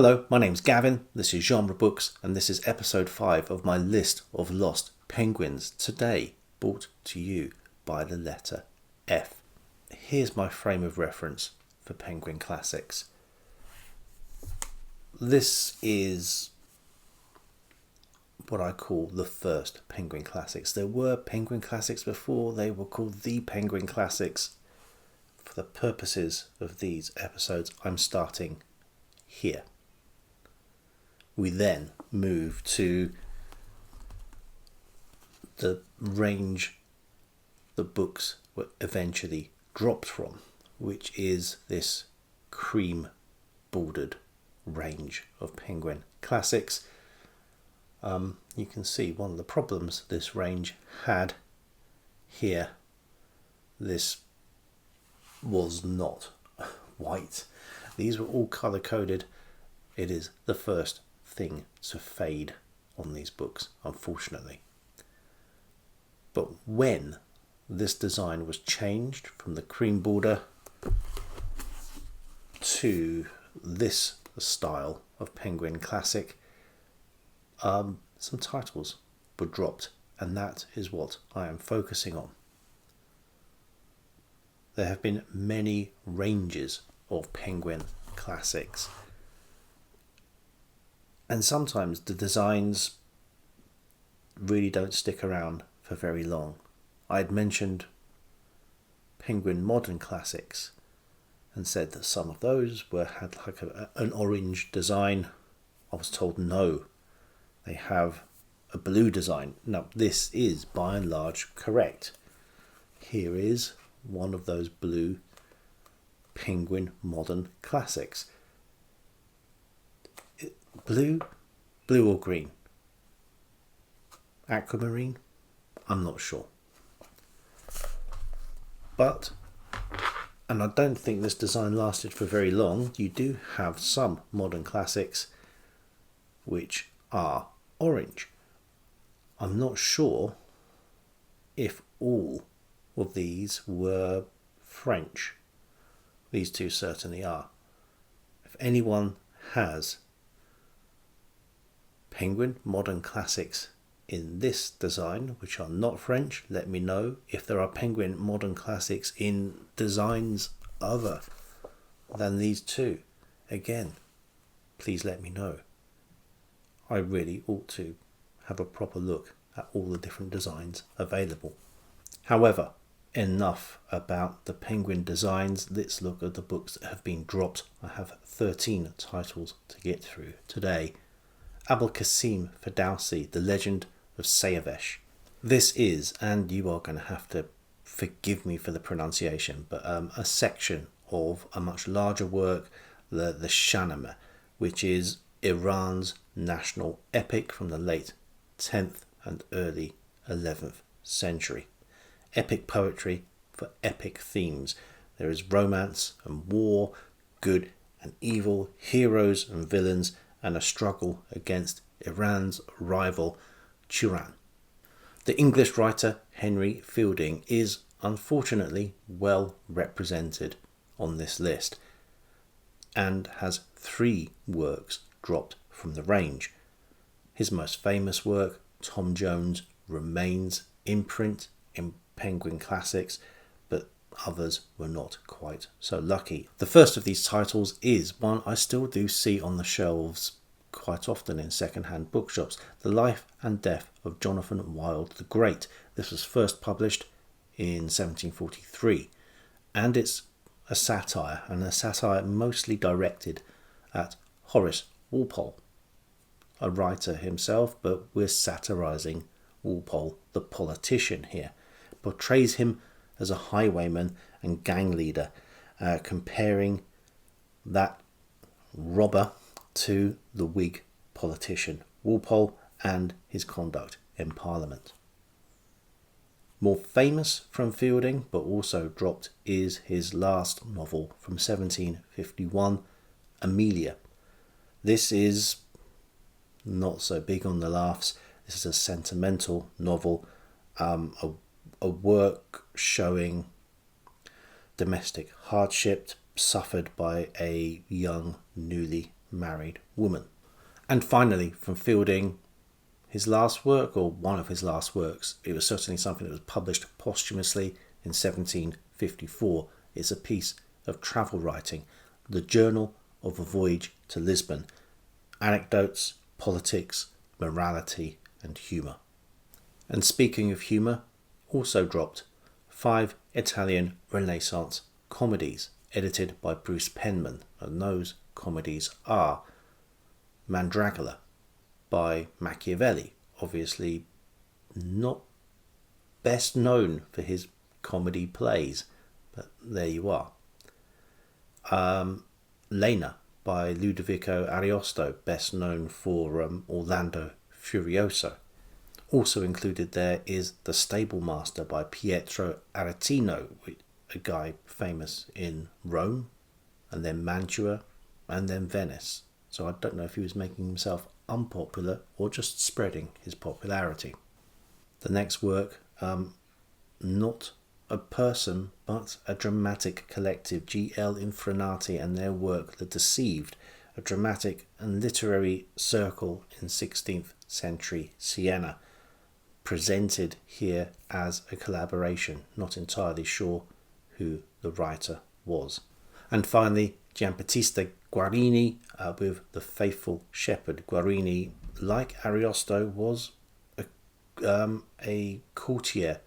Hello, my name's Gavin, this is Genre Books, and this is episode 5 of my list of lost penguins, today brought to you by the letter F. Here's my frame of reference for penguin classics. This is what I call the first penguin classics. There were penguin classics before, they were called the penguin classics. For the purposes of these episodes, I'm starting here. We then move to the range the books were eventually dropped from, which is this cream bordered range of penguin classics. You can see one of the problems this range had here. This was not white. These were all color coded. It is the first thing to fade on these books, unfortunately. But when this design was changed from the cream border to this style of penguin classic, some titles were dropped, and that is what I am focusing on. There have been many ranges of penguin classics, and sometimes the designs really don't stick around for very long. I had mentioned penguin modern classics and said that some of those had like an orange design. I was told no, they have a blue design. Now this is by and large correct. Here is one of those blue penguin modern classics. Blue or green? Aquamarine? I'm not sure. But, and I don't think this design lasted for very long, you do have some modern classics which are orange. I'm not sure if all of these were French. These two certainly are. If anyone has penguin modern classics in this design which are not French, let me know. If there are penguin modern classics in designs other than these two, again, please let me know. I really ought to have a proper look at all the different designs available. However, enough about the penguin designs. Let's look at the books that have been dropped. I have 13 titles to get through today. Abolqasem Ferdowsi, The Legend of Seyavash. This is, and you are going to have to forgive me for the pronunciation, but a section of a much larger work, the Shahnameh, which is Iran's national epic from the late 10th and early 11th century. Epic poetry for epic themes. There is romance and war, good and evil, heroes and villains, and a struggle against Iran's rival Turan. The English writer Henry Fielding is unfortunately well represented on this list and has 3 works dropped from the range. His most famous work, Tom Jones, remains in print in Penguin Classics, but others were not quite so lucky. The first of these titles is one I still do see on the shelves quite often in second-hand bookshops, The Life and Death of Jonathan Wild the Great. This was first published in 1743, and it's a satire, and a satire mostly directed at Horace Walpole, a writer himself, but we're satirising Walpole the politician here. Portrays him as a highwayman and gang leader, comparing that robber to the Whig politician Walpole and his conduct in Parliament. More famous from Fielding, but also dropped, is his last novel from 1751, Amelia. This is not so big on the laughs. This is a sentimental novel, a work showing domestic hardship suffered by a young, newly married woman. And finally, from Fielding, his last work, or one of his last works, it was certainly something that was published posthumously in 1754. It's a piece of travel writing, The Journal of a Voyage to Lisbon. Anecdotes, politics, morality and humour. And speaking of humour, also dropped 5 Italian Renaissance comedies, edited by Bruce Penman, and those comedies are Mandragola by Machiavelli, obviously not best known for his comedy plays, but there you are. Lena by Ludovico Ariosto, best known for Orlando Furioso. Also included there is The Stable Master by Pietro Aretino, a guy famous in Rome, and then Mantua, and then Venice. So I don't know if he was making himself unpopular or just spreading his popularity. The next work, not a person but a dramatic collective, G.L. Infranati and their work The Deceived, a dramatic and literary circle in 16th century Siena, presented here as a collaboration, not entirely sure who the writer was. And finally, Giambattista Guarini with The Faithful Shepherd. Guarini, like Ariosto, was a courtier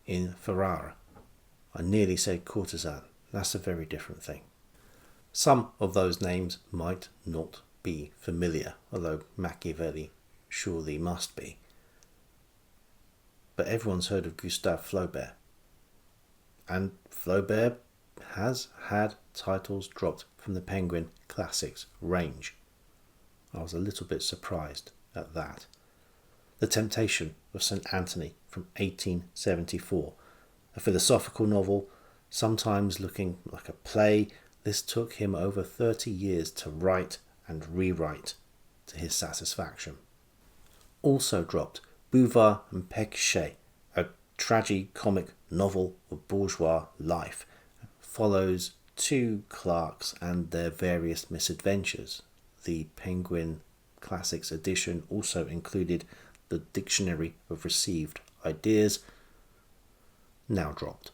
in Ferrara. I nearly said courtesan. That's a very different thing. Some of those names might not be familiar, although Machiavelli surely must be. But everyone's heard of Gustave Flaubert. And Flaubert has had titles dropped from the Penguin Classics range. I was a little bit surprised at that. The Temptation of St. Anthony from 1874. A philosophical novel, sometimes looking like a play. This took him over 30 years to write and rewrite to his satisfaction. Also dropped Bouvard and Pecuchet, a tragi-comic novel of bourgeois life. Follows 2 clerks and their various misadventures. The Penguin Classics edition also included the Dictionary of Received Ideas, now dropped.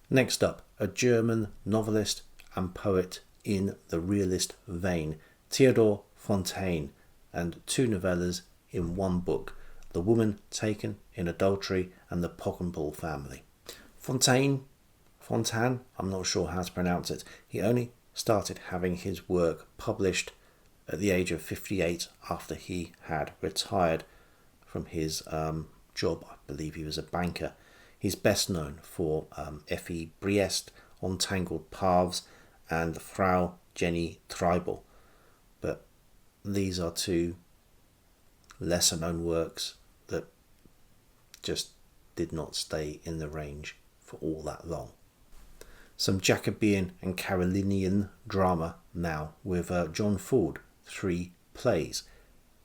Next up, a German novelist and poet in the realist vein, Theodor Fontane, and 2 novellas in one book, The Woman Taken in Adultery and The Pockenbull Family. Fontane, I'm not sure how to pronounce it. He only started having his work published at the age of 58 after he had retired from his job. I believe he was a banker. He's best known for Effie Briest, Untangled Paths, and Frau Jenny Treibel. But these are 2 lesser known works that just did not stay in the range for all that long. Some Jacobean and Carolinian drama now with John Ford, 3 plays.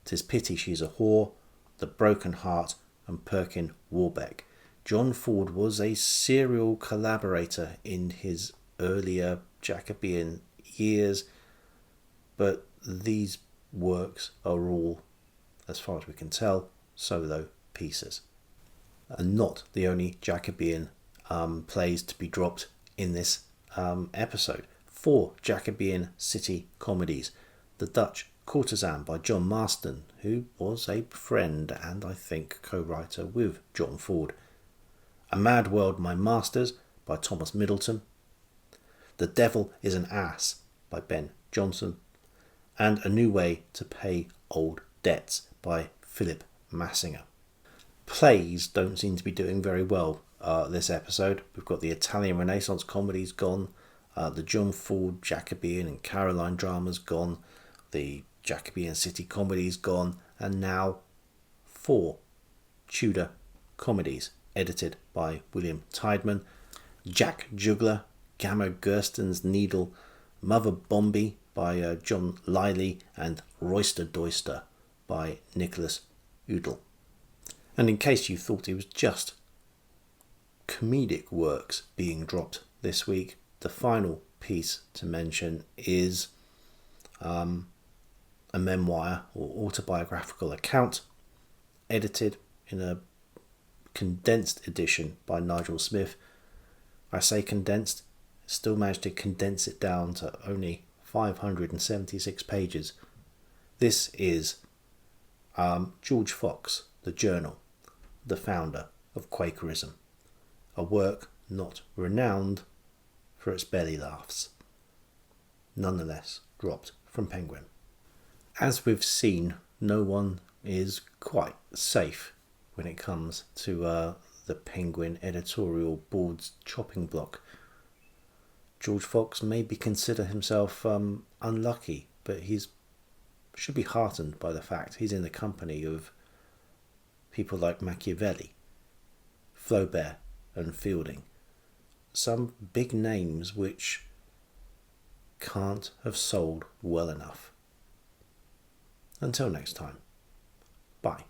'Tis Pity She's a Whore, The Broken Heart, and Perkin Warbeck. John Ford was a serial collaborator in his earlier Jacobean years, but these works are all, as far as we can tell, solo pieces. And not the only Jacobean plays to be dropped in this episode. 4 Jacobean city comedies. The Dutch Courtesan by John Marston, who was a friend and I think co-writer with John Ford. A Mad World, My Masters by Thomas Middleton. The Devil is an Ass by Ben Jonson. And A New Way to Pay Old Debts by Philip Massinger. Plays don't seem to be doing very well this episode. We've got the Italian Renaissance comedies gone, the John Ford Jacobean and Caroline dramas gone, the Jacobean city comedies gone, and now 4 Tudor comedies edited by William Tideman. Jack Juggler, Gamma Gersten's Needle, Mother Bombie by John Liley, and Royster Doyster by Nicholas Udall. And in case you thought it was just comedic works being dropped this week, the final piece to mention is a memoir or autobiographical account, edited in a condensed edition by Nigel Smith. I say condensed, still managed to condense it down to only 576 pages. This is George Fox, the journal, the founder of Quakerism, a work not renowned for its belly laughs, nonetheless dropped from Penguin. As we've seen, no one is quite safe when it comes to the Penguin editorial board's chopping block. George Fox maybe consider himself unlucky, but he's should be heartened by the fact he's in the company of people like Machiavelli, Flaubert and Fielding, some big names which can't have sold well enough. Until next time, bye.